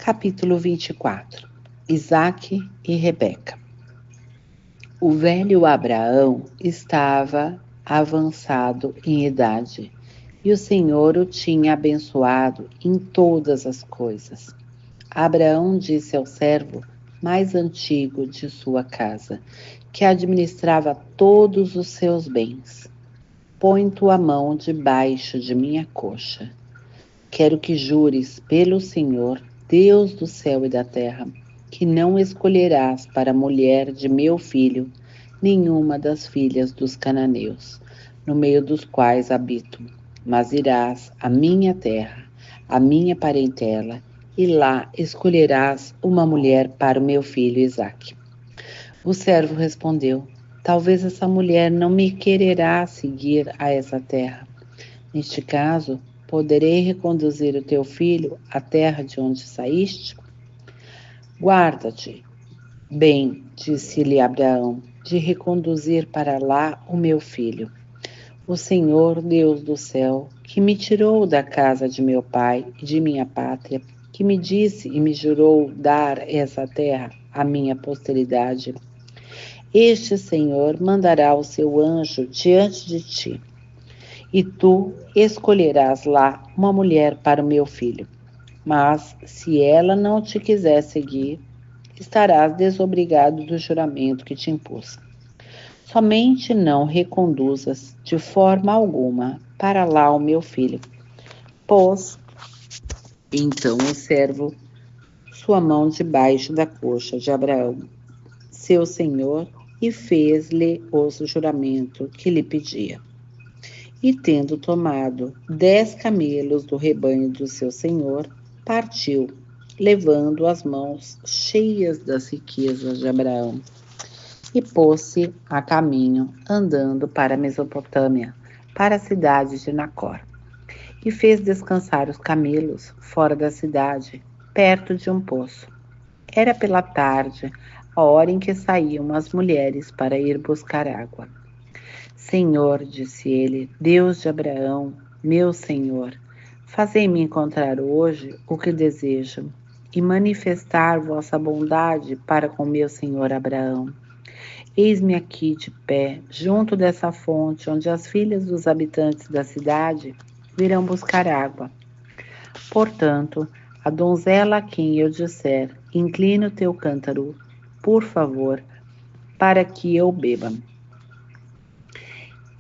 Capítulo 24. Isaque e Rebeca. O velho Abraão estava avançado em idade, e o Senhor o tinha abençoado em todas as coisas. Abraão disse ao servo mais antigo de sua casa, que administrava todos os seus bens: põe tua mão debaixo de minha coxa. Quero que jures pelo Senhor, Deus do céu e da terra, que não escolherás para mulher de meu filho nenhuma das filhas dos cananeus, no meio dos quais habito, mas irás à minha terra, à minha parentela, e lá escolherás uma mulher para o meu filho Isaque. O servo respondeu: talvez essa mulher não me quererá seguir a essa terra. Neste caso, poderei reconduzir o teu filho à terra de onde saíste? Guarda-te, bem, disse-lhe Abraão, de reconduzir para lá o meu filho. O Senhor, Deus do céu, que me tirou da casa de meu pai e de minha pátria, que me disse e me jurou dar essa terra à minha posteridade, este Senhor mandará o seu anjo diante de ti, e tu escolherás lá uma mulher para o meu filho. Mas, se ela não te quiser seguir, estarás desobrigado do juramento que te impus. Somente não reconduzas de forma alguma para lá o meu filho. Pôs então o servo sua mão debaixo da coxa de Abraão, seu senhor, e fez-lhe o juramento que lhe pedia. E tendo tomado 10 camelos do rebanho do seu senhor, partiu, levando as mãos cheias das riquezas de Abraão, e pôs-se a caminho, andando para a Mesopotâmia, para a cidade de Nacor. E fez descansar os camelos fora da cidade, perto de um poço. Era pela tarde, a hora em que saíam as mulheres para ir buscar água. Senhor, disse ele, Deus de Abraão, meu Senhor, fazei-me encontrar hoje o que desejo e manifestar vossa bondade para com meu senhor Abraão. Eis-me aqui de pé, junto dessa fonte, onde as filhas dos habitantes da cidade virão buscar água. Portanto, a donzela a quem eu disser, inclina o teu cântaro, por favor, para que eu beba,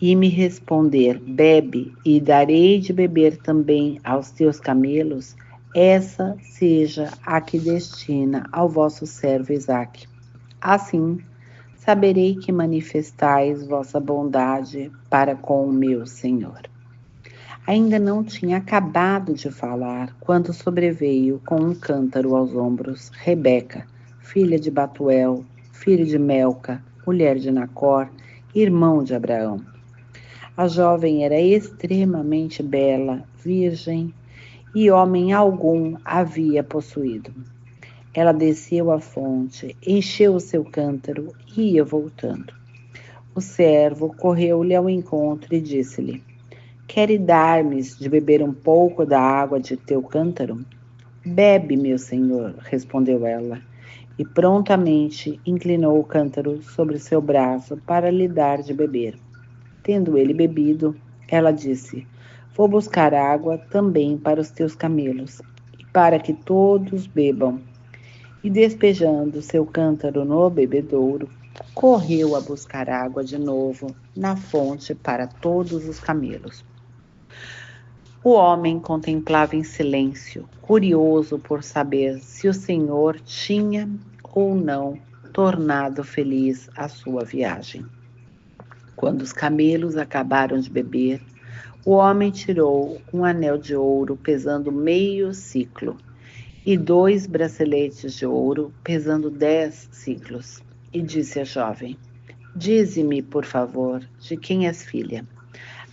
e me responder, bebe, e darei de beber também aos teus camelos, essa seja a que destina ao vosso servo Isaque. Assim, saberei que manifestais vossa bondade para com o meu Senhor. Ainda não tinha acabado de falar, quando sobreveio com um cântaro aos ombros Rebeca, filha de Batuel, filho de Melca, mulher de Nacor, irmão de Abraão. A jovem era extremamente bela, virgem, e homem algum havia possuído. Ela desceu à fonte, encheu o seu cântaro e ia voltando. O servo correu-lhe ao encontro e disse-lhe: queres dar-me de beber um pouco da água de teu cântaro? Bebe, meu senhor, respondeu ela, e prontamente inclinou o cântaro sobre seu braço para lhe dar de beber. Tendo ele bebido, ela disse: vou buscar água também para os teus camelos, e para que todos bebam. E despejando seu cântaro no bebedouro, correu a buscar água de novo na fonte para todos os camelos. O homem contemplava em silêncio, curioso por saber se o Senhor tinha ou não tornado feliz a sua viagem. Quando os camelos acabaram de beber, o homem tirou um anel de ouro pesando meio siclo e 2 braceletes de ouro pesando 10 siclos, e disse à jovem: dize-me, por favor, de quem és filha?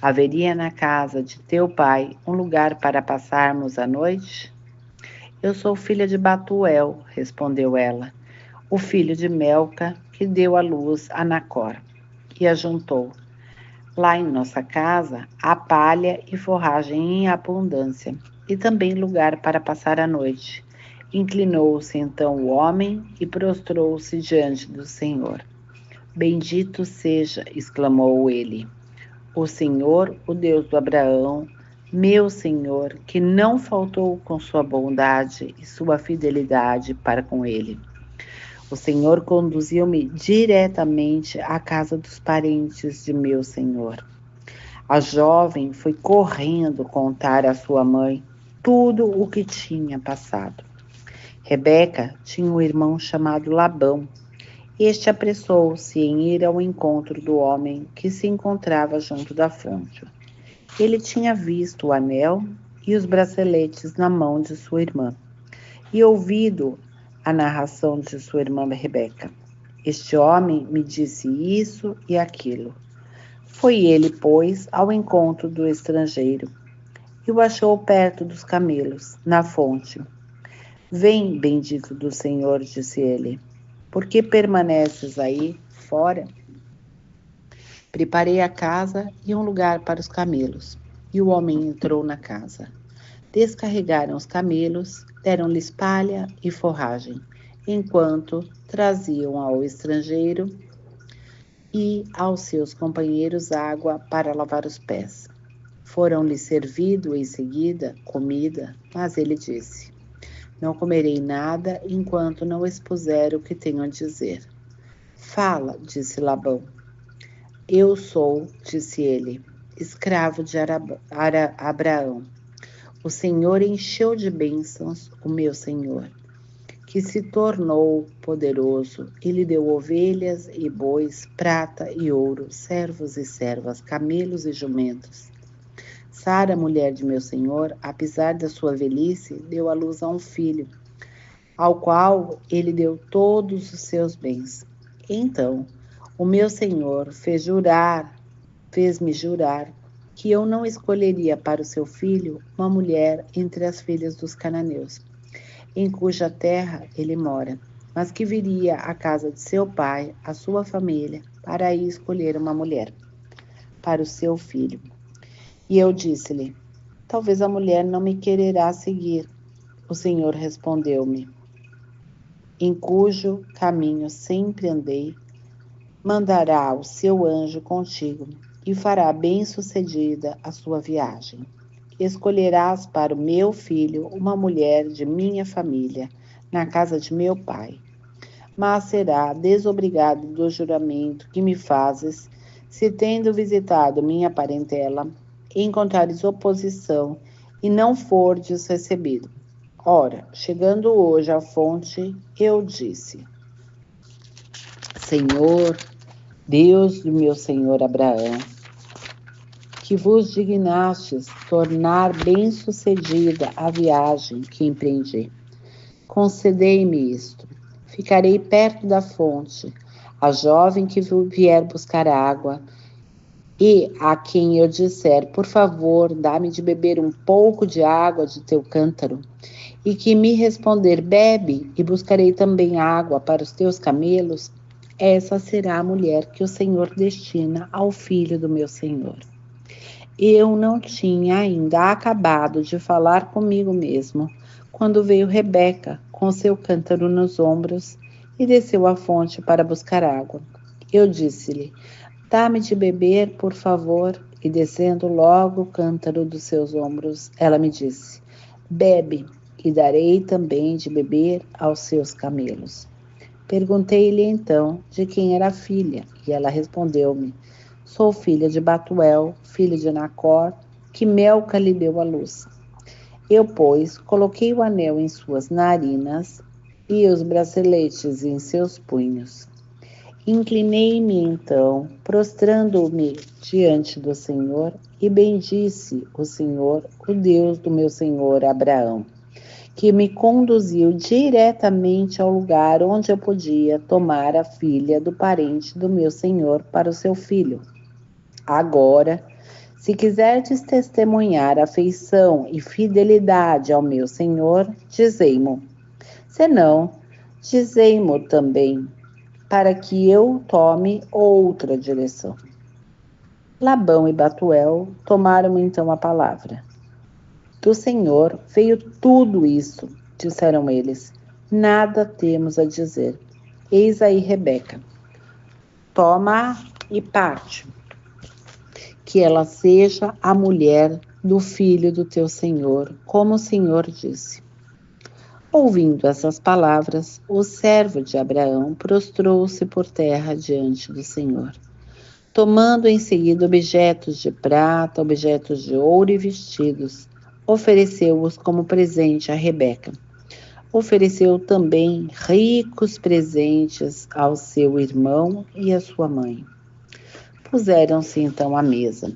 Haveria na casa de teu pai um lugar para passarmos a noite? Eu sou filha de Batuel, respondeu ela, o filho de Melca, que deu à luz a Nacor. E ajuntou: lá em nossa casa há palha e forragem em abundância, e também lugar para passar a noite. Inclinou-se então o homem e prostrou-se diante do Senhor. Bendito seja, exclamou ele, o Senhor, o Deus do Abraão, meu Senhor, que não faltou com sua bondade e sua fidelidade para com ele. O Senhor conduziu-me diretamente à casa dos parentes de meu Senhor. A jovem foi correndo contar à sua mãe tudo o que tinha passado. Rebeca tinha um irmão chamado Labão. Este apressou-se em ir ao encontro do homem que se encontrava junto da fonte. Ele tinha visto o anel e os braceletes na mão de sua irmã e ouvido a narração de sua irmã Rebeca. Este homem me disse isso e aquilo. Foi ele, pois, ao encontro do estrangeiro e o achou perto dos camelos, na fonte. Vem, bendito do Senhor, disse ele. Por que permaneces aí fora? Preparei a casa e um lugar para os camelos. E o homem entrou na casa. Descarregaram os camelos, deram-lhes palha e forragem, enquanto traziam ao estrangeiro e aos seus companheiros água para lavar os pés. Foram-lhe servido em seguida comida, mas ele disse: Não comerei nada enquanto não expuser o que tenho a dizer. Fala, disse Labão. Eu sou, disse ele, escravo de Abraão. O Senhor encheu de bênçãos o meu Senhor, que se tornou poderoso e lhe deu ovelhas e bois, prata e ouro, servos e servas, camelos e jumentos. Sara, mulher de meu Senhor, apesar da sua velhice, deu à luz a um filho, ao qual ele deu todos os seus bens. Então, o meu Senhor fez-me jurar que eu não escolheria para o seu filho uma mulher entre as filhas dos cananeus, em cuja terra ele mora, mas que viria à casa de seu pai, a sua família, para aí escolher uma mulher para o seu filho. E eu disse-lhe: Talvez a mulher não me quererá seguir. O Senhor respondeu-me: Em cujo caminho sempre andei, mandará o seu anjo contigo e fará bem-sucedida a sua viagem. Escolherás para o meu filho uma mulher de minha família, na casa de meu pai. Mas será desobrigado do juramento que me fazes, se tendo visitado minha parentela, encontrares oposição e não fordes recebido. Ora, chegando hoje à fonte, eu disse: Senhor, Deus do meu senhor Abraão, que vos dignastes tornar bem-sucedida a viagem que empreendi. Concedei-me isto. Ficarei perto da fonte, a jovem que vier buscar água, e a quem eu disser, por favor, dá-me de beber um pouco de água de teu cântaro, e que me responder, bebe, e buscarei também água para os teus camelos, essa será a mulher que o Senhor destina ao filho do meu Senhor. Eu não tinha ainda acabado de falar comigo mesmo, quando veio Rebeca com seu cântaro nos ombros e desceu à fonte para buscar água. Eu disse-lhe: Dá-me de beber, por favor. E descendo logo o cântaro dos seus ombros, ela me disse: Bebe, e darei também de beber aos seus camelos. Perguntei-lhe então de quem era a filha, e ela respondeu-me: Sou filha de Batuel, filho de Nacor, que Melca lhe deu à luz. Eu, pois, coloquei o anel em suas narinas e os braceletes em seus punhos. Inclinei-me então, prostrando-me diante do Senhor, e bendisse o Senhor, o Deus do meu senhor Abraão, que me conduziu diretamente ao lugar onde eu podia tomar a filha do parente do meu senhor para o seu filho. Agora, se quiserdes testemunhar afeição e fidelidade ao meu senhor, dizei-mo. Senão, dizei-mo também, para que eu tome outra direção. Labão e Batuel tomaram então a palavra. Do Senhor veio tudo isso, disseram eles. Nada temos a dizer. Eis aí Rebeca. Toma e parte. Que ela seja a mulher do filho do teu senhor, como o Senhor disse. Ouvindo essas palavras, o servo de Abraão prostrou-se por terra diante do Senhor. Tomando em seguida objetos de prata, objetos de ouro e vestidos, ofereceu-os como presente a Rebeca. Ofereceu também ricos presentes ao seu irmão e à sua mãe. Puseram-se então à mesa,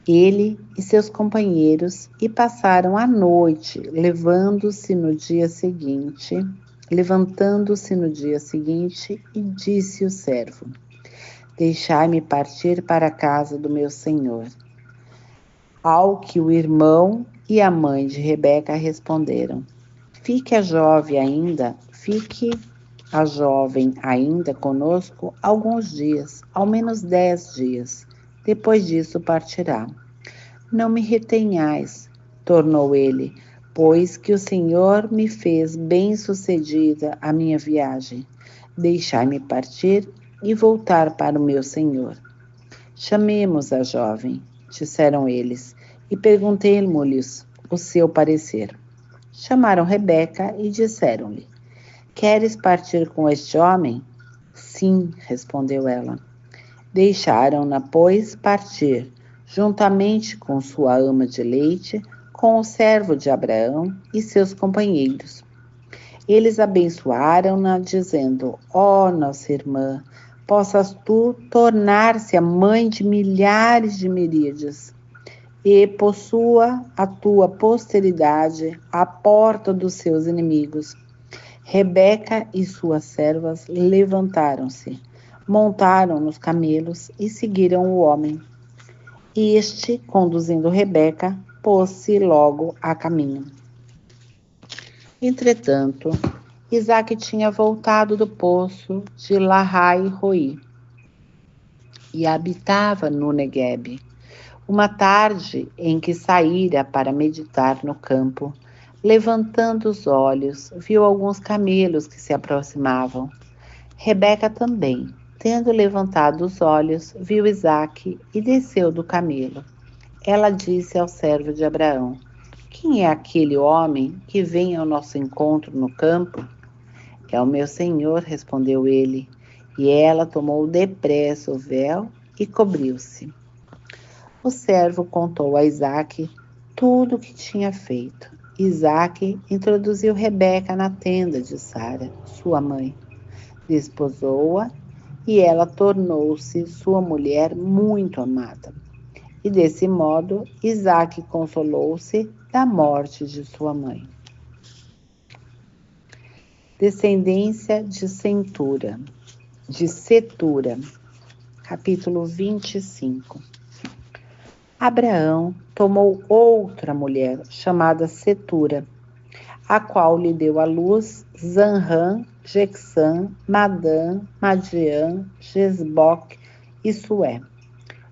ele e seus companheiros, e passaram a noite, levantando-se no dia seguinte, e disse o servo: Deixai-me partir para a casa do meu senhor. Ao que o irmão e a mãe de Rebeca responderam: Fique a jovem ainda conosco alguns dias, ao menos 10 dias. Depois disso partirá. Não me retenhais, tornou ele, pois que o Senhor me fez bem-sucedida a minha viagem. Deixai-me partir e voltar para o meu senhor. Chamemos a jovem, disseram eles, e perguntemo-lhes o seu parecer. Chamaram Rebeca e disseram-lhe: Queres partir com este homem? Sim, respondeu ela. Deixaram-na, pois, partir, juntamente com sua ama de leite, com o servo de Abraão e seus companheiros. Eles abençoaram-na, dizendo: Ó nossa irmã, possas tu tornar-se a mãe de milhares de miríades, e possua a tua posteridade a porta dos seus inimigos. Rebeca e suas servas levantaram-se, montaram nos camelos e seguiram o homem. Este, conduzindo Rebeca, pôs-se logo a caminho. Entretanto, Isaque tinha voltado do poço de Lahai-Roi e habitava no Neguebe. Uma tarde em que saíra para meditar no campo, levantando os olhos, viu alguns camelos que se aproximavam. Rebeca também, tendo levantado os olhos, viu Isaque e desceu do camelo. Ela disse ao servo de Abraão: Quem é aquele homem que vem ao nosso encontro no campo? É o meu senhor, respondeu ele. E ela tomou depressa o véu e cobriu-se. O servo contou a Isaque tudo o que tinha feito. Isaque introduziu Rebeca na tenda de Sara, sua mãe. Desposou-a e ela tornou-se sua mulher muito amada. E desse modo, Isaque consolou-se da morte de sua mãe. Descendência de Setura. Capítulo 25. Abraão tomou outra mulher, chamada Setura, a qual lhe deu à luz Zanrã, Jexã, Madã, Madiã, Gesboc e Sué.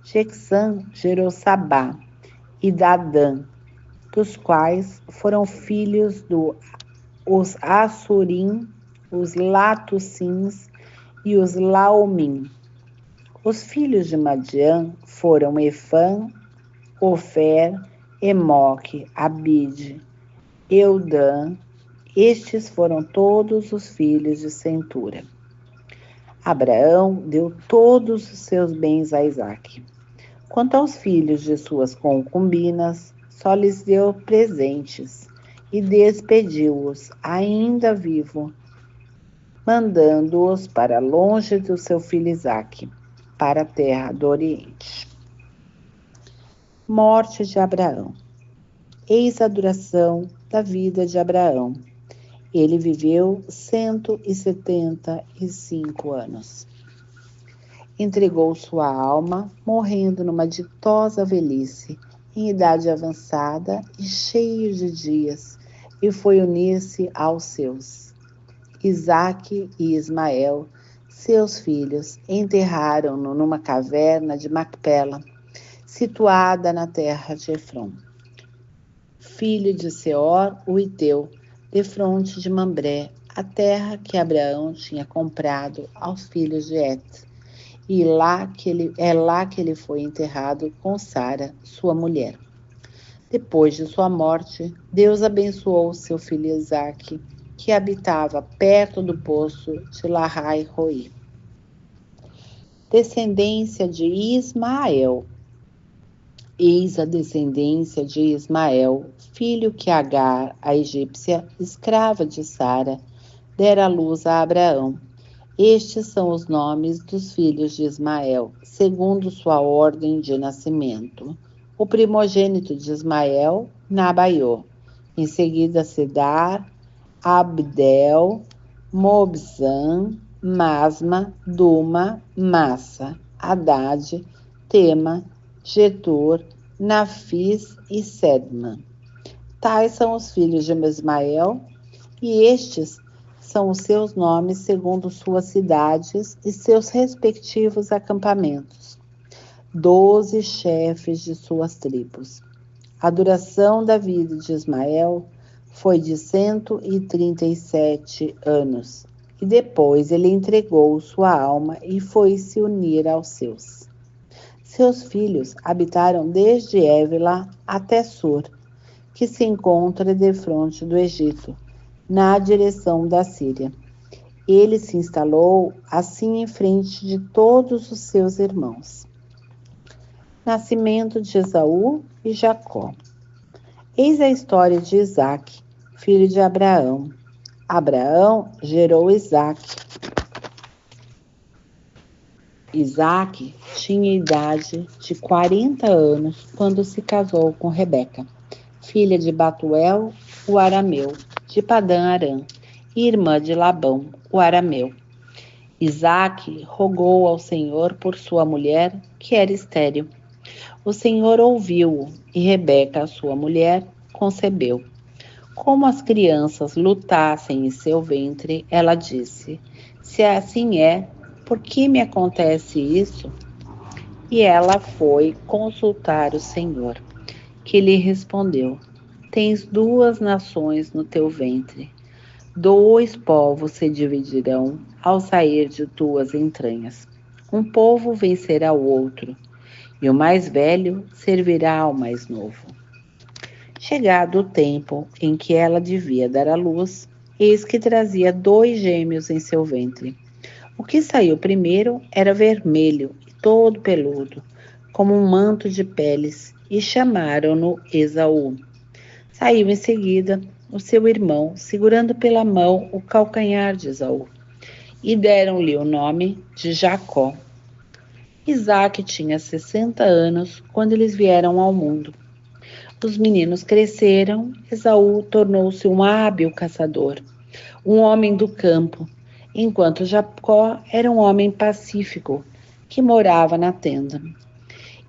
Jexã gerou Sabá e Dadã, dos quais foram filhos os Assurim, os Latussins e os Laomim. Os filhos de Madiã foram Efã, Ofer, Emoque, Abide, Eudã. Estes foram todos os filhos de Setura. Abraão deu todos os seus bens a Isaque. Quanto aos filhos de suas concubinas, só lhes deu presentes e despediu-os, ainda vivo, mandando-os para longe do seu filho Isaque, para a terra do Oriente. Morte de Abraão. Eis a duração da vida de Abraão. Ele viveu 175 anos. Entregou sua alma, morrendo numa ditosa velhice, em idade avançada e cheio de dias, e foi unir-se aos seus. Isaque e Ismael, seus filhos, enterraram-no numa caverna de Macpela, situada na terra de Efrom, filho de Seor, o Iteu, defronte de Mambré, a terra que Abraão tinha comprado aos filhos de Het. E é lá que ele foi enterrado com Sara, sua mulher. Depois de sua morte, Deus abençoou seu filho Isaque, que habitava perto do poço de Lahai-Roi. Descendência de Ismael. Eis a descendência de Ismael, filho que Agar, a egípcia, escrava de Sara, dera à luz a Abraão. Estes são os nomes dos filhos de Ismael, segundo sua ordem de nascimento. O primogênito de Ismael, Nabaiô. Em seguida, Cedar, Abdel, Mobzan, Masma, Duma, Massa, Haddad, Tema, Getur, Nafis e Sedma. Tais são os filhos de Ismael, e estes são os seus nomes segundo suas cidades e seus respectivos acampamentos. 12 chefes de suas tribos. A duração da vida de Ismael foi de 137 anos, e depois ele entregou sua alma e foi se unir aos seus. Seus filhos habitaram desde Évila até Sur, que se encontra defronte do Egito, na direção da Síria. Ele se instalou assim em frente de todos os seus irmãos. Nascimento de Esaú e Jacó. Eis a história de Isaque, filho de Abraão. Abraão gerou Isaque. Isaque tinha idade de 40 anos quando se casou com Rebeca, filha de Batuel, o arameu, de Padã-Arã, e irmã de Labão, o arameu. Isaque rogou ao Senhor por sua mulher, que era estéril. O Senhor ouviu-o, e Rebeca, sua mulher, concebeu. Como as crianças lutassem em seu ventre, ela disse: se assim é, por que me acontece isso? E ela foi consultar o Senhor, que lhe respondeu: tens 2 nações no teu ventre, 2 povos se dividirão ao sair de tuas entranhas. Um povo vencerá o outro, e o mais velho servirá ao mais novo. Chegado o tempo em que ela devia dar à luz, eis que trazia 2 gêmeos em seu ventre. O que saiu primeiro era vermelho e todo peludo, como um manto de peles, e chamaram-no Esaú. Saiu em seguida o seu irmão, segurando pela mão o calcanhar de Esaú, e deram-lhe o nome de Jacó. Isaque tinha 60 anos quando eles vieram ao mundo. Os meninos cresceram, Esaú tornou-se um hábil caçador, um homem do campo, enquanto Jacó era um homem pacífico, que morava na tenda.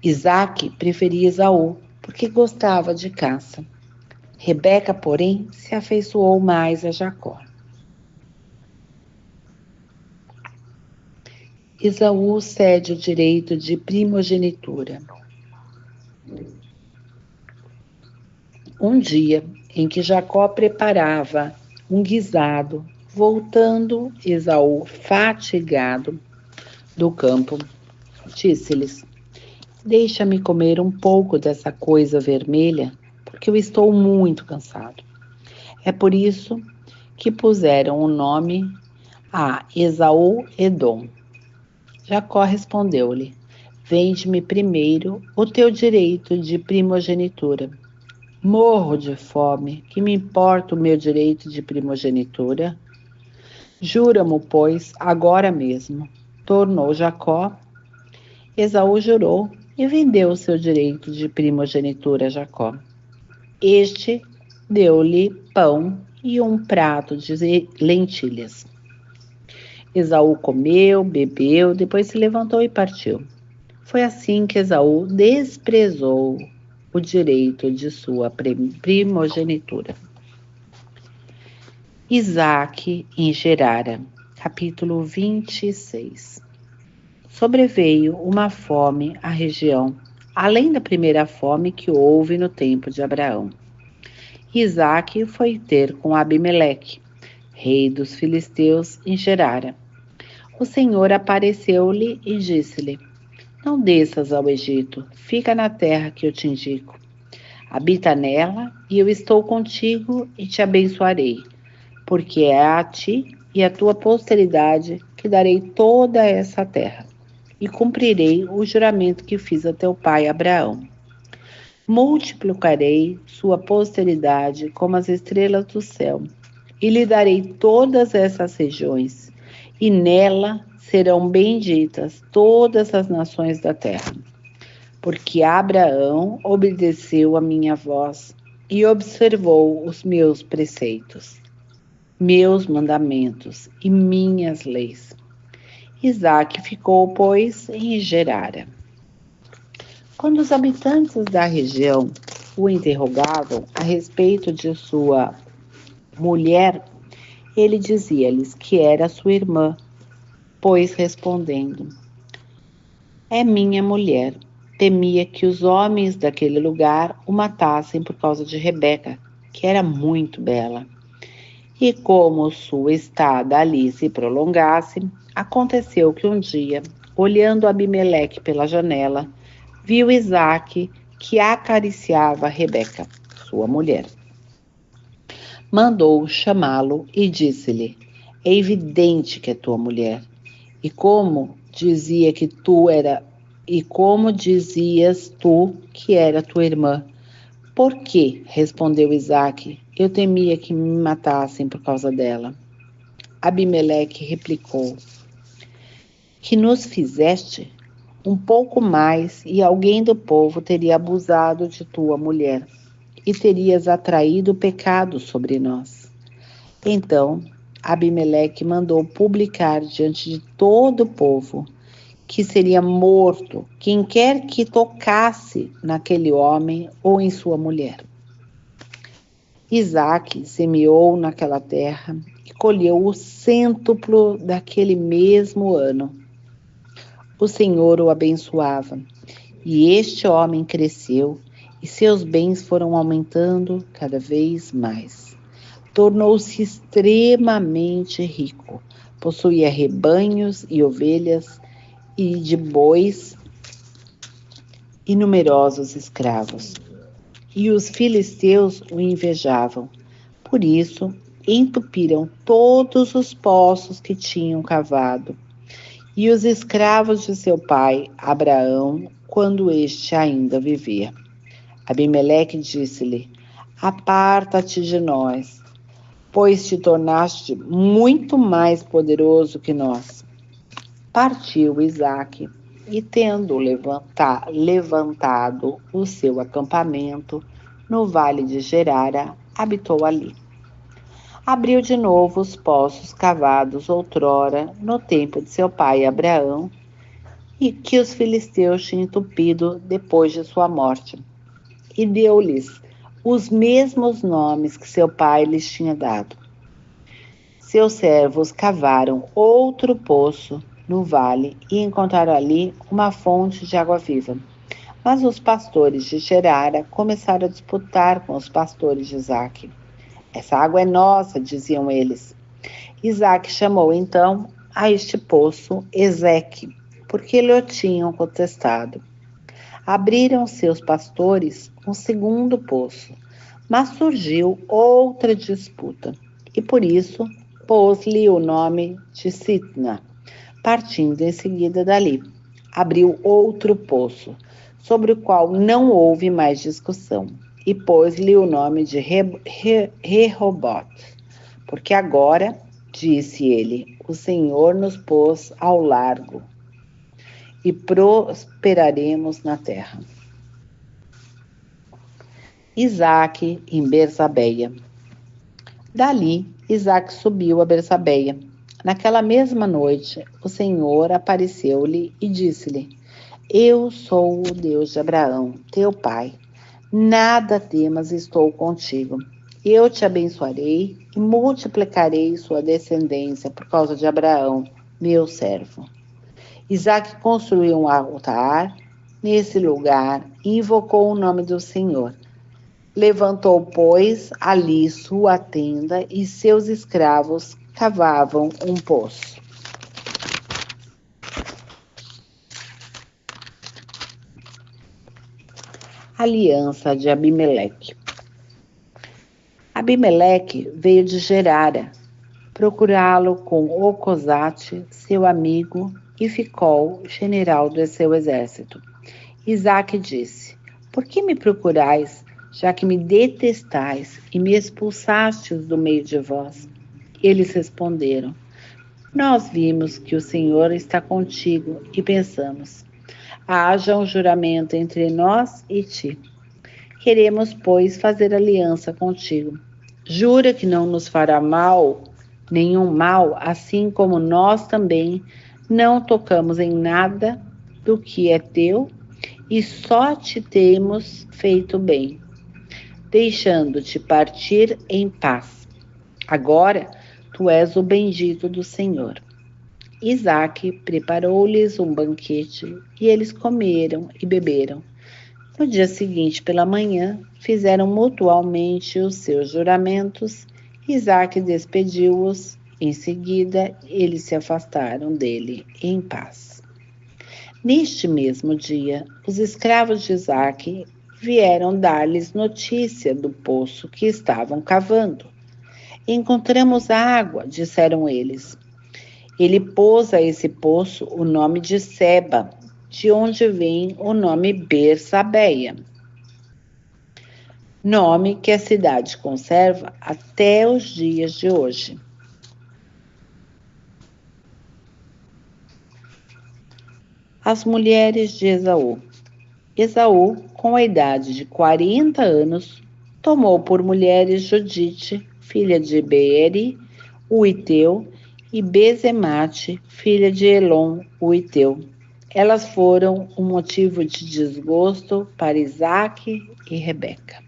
Isaque preferia Esaú, porque gostava de caça. Rebeca, porém, se afeiçoou mais a Jacó. Esaú cede o direito de primogenitura. Um dia em que Jacó preparava um guisado, voltando Esaú fatigado do campo, disse-lhes: deixa-me comer um pouco dessa coisa vermelha, porque eu estou muito cansado. É por isso que puseram o nome a Esaú Edom. Jacó respondeu-lhe: vende-me primeiro o teu direito de primogenitura. Morro de fome, que me importa o meu direito de primogenitura? Jura-mo, pois, agora mesmo. Tornou Jacó. Esaú jurou e vendeu o seu direito de primogenitura a Jacó. Este deu-lhe pão e um prato de lentilhas. Esaú comeu, bebeu, depois se levantou e partiu. Foi assim que Esaú desprezou o direito de sua primogenitura. Isaque em Gerara, capítulo 26. Sobreveio uma fome à região, além da primeira fome que houve no tempo de Abraão. Isaque foi ter com Abimeleque, rei dos filisteus, em Gerara. O Senhor apareceu-lhe e disse-lhe: Não desças ao Egito, fica na terra que eu te indico. Habita nela, e eu estou contigo e te abençoarei, porque é a ti e à tua posteridade que darei toda essa terra, e cumprirei o juramento que fiz a teu pai Abraão. Multiplicarei sua posteridade como as estrelas do céu, e lhe darei todas essas regiões, e nela serão benditas todas as nações da terra. Porque Abraão obedeceu a minha voz e observou os meus preceitos, meus mandamentos e minhas leis. Isaque ficou, pois, em Gerara. Quando os habitantes da região o interrogavam a respeito de sua mulher, ele dizia-lhes que era sua irmã, pois respondendo: É minha mulher. Temia que os homens daquele lugar o matassem por causa de Rebeca, que era muito bela. E como sua estada ali se prolongasse, aconteceu que um dia, olhando Abimeleque pela janela, viu Isaque que acariciava Rebeca, sua mulher. Mandou chamá-lo e disse-lhe: É evidente que é tua mulher. E como dizias tu que era tua irmã? Por quê? Respondeu Isaque. Eu temia que me matassem por causa dela. Abimeleque replicou: Que nos fizeste? Um pouco mais e alguém do povo teria abusado de tua mulher e terias atraído pecado sobre nós. Então Abimeleque mandou publicar diante de todo o povo que seria morto quem quer que tocasse naquele homem ou em sua mulher. Isaque semeou naquela terra e colheu o cêntuplo daquele mesmo ano. O Senhor o abençoava, e este homem cresceu, e seus bens foram aumentando cada vez mais. Tornou-se extremamente rico, possuía rebanhos e ovelhas, e de bois e numerosos escravos. E os filisteus o invejavam. Por isso, entupiram todos os poços que tinham cavado. E os escravos de seu pai, Abraão, quando este ainda vivia. Abimeleque disse-lhe: Aparta-te de nós, pois te tornaste muito mais poderoso que nós. Partiu Isaque e, tendo levantado o seu acampamento no vale de Gerara, habitou ali. Abriu de novo os poços cavados outrora no tempo de seu pai Abraão, e que os filisteus tinham entupido depois de sua morte, e deu-lhes os mesmos nomes que seu pai lhes tinha dado. Seus servos cavaram outro poço no vale e encontraram ali uma fonte de água viva. Mas os pastores de Gerara começaram a disputar com os pastores de Isaque. Essa água é nossa, diziam eles. Isaque chamou então a este poço Ezeque, porque lhe o tinham contestado. Abriram seus pastores um segundo poço, mas surgiu outra disputa, e por isso pôs-lhe o nome de Sitna. Partindo em seguida dali, abriu outro poço, sobre o qual não houve mais discussão, e pôs-lhe o nome de Rehobote, porque agora, disse ele, o Senhor nos pôs ao largo, e prosperaremos na terra. Isaque em Bersabeia. Dali, Isaque subiu a Bersabeia. Naquela mesma noite, o Senhor apareceu-lhe e disse-lhe: Eu sou o Deus de Abraão, teu pai. Nada temas, estou contigo. Eu te abençoarei e multiplicarei sua descendência por causa de Abraão, meu servo. Isaque construiu um altar nesse lugar e invocou o nome do Senhor. Levantou, pois, ali sua tenda e seus escravos cavavam um poço. Aliança de Abimeleque. Abimeleque veio de Gerara, procurá-lo com Ocosate, seu amigo, e Ficol, general do seu exército. Isaque disse: Por que me procurais, já que me detestais e me expulsastes do meio de vós? Eles responderam: Nós vimos que o Senhor está contigo e pensamos: haja um juramento entre nós e ti. Queremos, pois, fazer aliança contigo. Jura que não nos fará nenhum mal, assim como nós também não tocamos em nada do que é teu e só te temos feito bem, deixando-te partir em paz. Agora tu és o bendito do Senhor. Isaque preparou-lhes um banquete e eles comeram e beberam. No dia seguinte, pela manhã, fizeram mutualmente os seus juramentos. Isaque despediu-os. Em seguida, eles se afastaram dele em paz. Neste mesmo dia, os escravos de Isaque vieram dar-lhes notícia do poço que estavam cavando. Encontramos água, disseram eles. Ele pôs a esse poço o nome de Seba, de onde vem o nome Bersabeia, nome que a cidade conserva até os dias de hoje. As mulheres de Esaú. Esaú, com a idade de 40 anos, tomou por mulheres Judite, filha de Beeri, o Iteu, e Bezemate, filha de Elon, o Iteu. Elas foram um motivo de desgosto para Isaque e Rebeca.